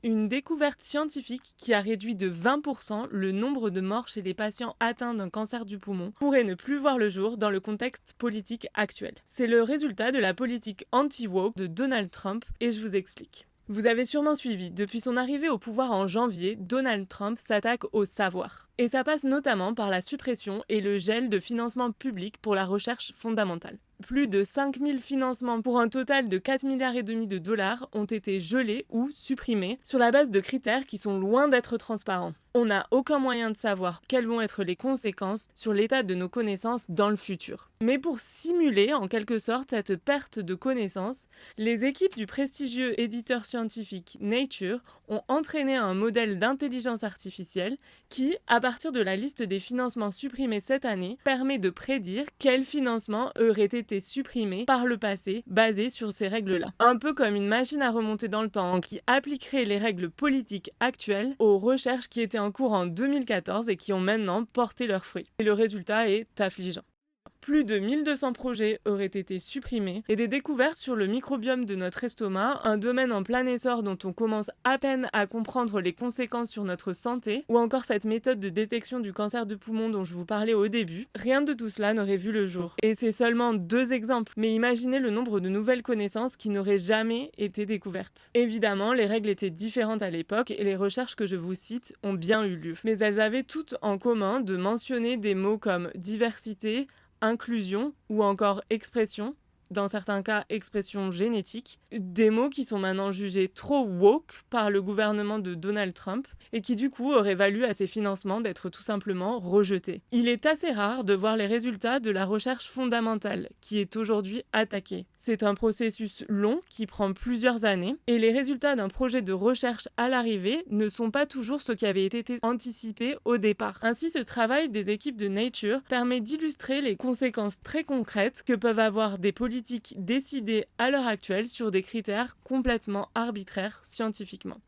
Une découverte scientifique qui a réduit de 20% le nombre de morts chez les patients atteints d'un cancer du poumon pourrait ne plus voir le jour dans le contexte politique actuel. C'est le résultat de la politique anti-woke de Donald Trump et je vous explique. Vous avez sûrement suivi, depuis son arrivée au pouvoir en janvier, Donald Trump s'attaque au savoir. Et ça passe notamment par la suppression et le gel de financement public pour la recherche fondamentale. Plus de 5000 financements pour un total de 4,5 milliards de dollars ont été gelés ou supprimés sur la base de critères qui sont loin d'être transparents. On n'a aucun moyen de savoir quelles vont être les conséquences sur l'état de nos connaissances dans le futur. Mais pour simuler en quelque sorte cette perte de connaissances, les équipes du prestigieux éditeur scientifique Nature ont entraîné un modèle d'intelligence artificielle qui, à partir de la liste des financements supprimés cette année, permet de prédire quels financements auraient été supprimés par le passé basés sur ces règles-là. Un peu comme une machine à remonter dans le temps qui appliquerait les règles politiques actuelles aux recherches qui étaient en cours en 2014 et qui ont maintenant porté leurs fruits. Et le résultat est affligeant. Plus de 1200 projets auraient été supprimés et des découvertes sur le microbiome de notre estomac, un domaine en plein essor dont on commence à peine à comprendre les conséquences sur notre santé, ou encore cette méthode de détection du cancer du poumon dont je vous parlais au début, rien de tout cela n'aurait vu le jour. Et c'est seulement 2 exemples, mais imaginez le nombre de nouvelles connaissances qui n'auraient jamais été découvertes. Évidemment, les règles étaient différentes à l'époque et les recherches que je vous cite ont bien eu lieu. Mais elles avaient toutes en commun de mentionner des mots comme diversité, inclusion ou encore expression, dans certains cas expression génétique, des mots qui sont maintenant jugés trop woke par le gouvernement de Donald Trump et qui du coup auraient valu à ces financements d'être tout simplement rejetés. Il est assez rare de voir les résultats de la recherche fondamentale qui est aujourd'hui attaquée. C'est un processus long qui prend plusieurs années et les résultats d'un projet de recherche à l'arrivée ne sont pas toujours ce qui avait été anticipé au départ. Ainsi, ce travail des équipes de Nature permet d'illustrer les conséquences très concrètes que peuvent avoir des politiques décidées à l'heure actuelle sur des critères complètement arbitraires scientifiquement.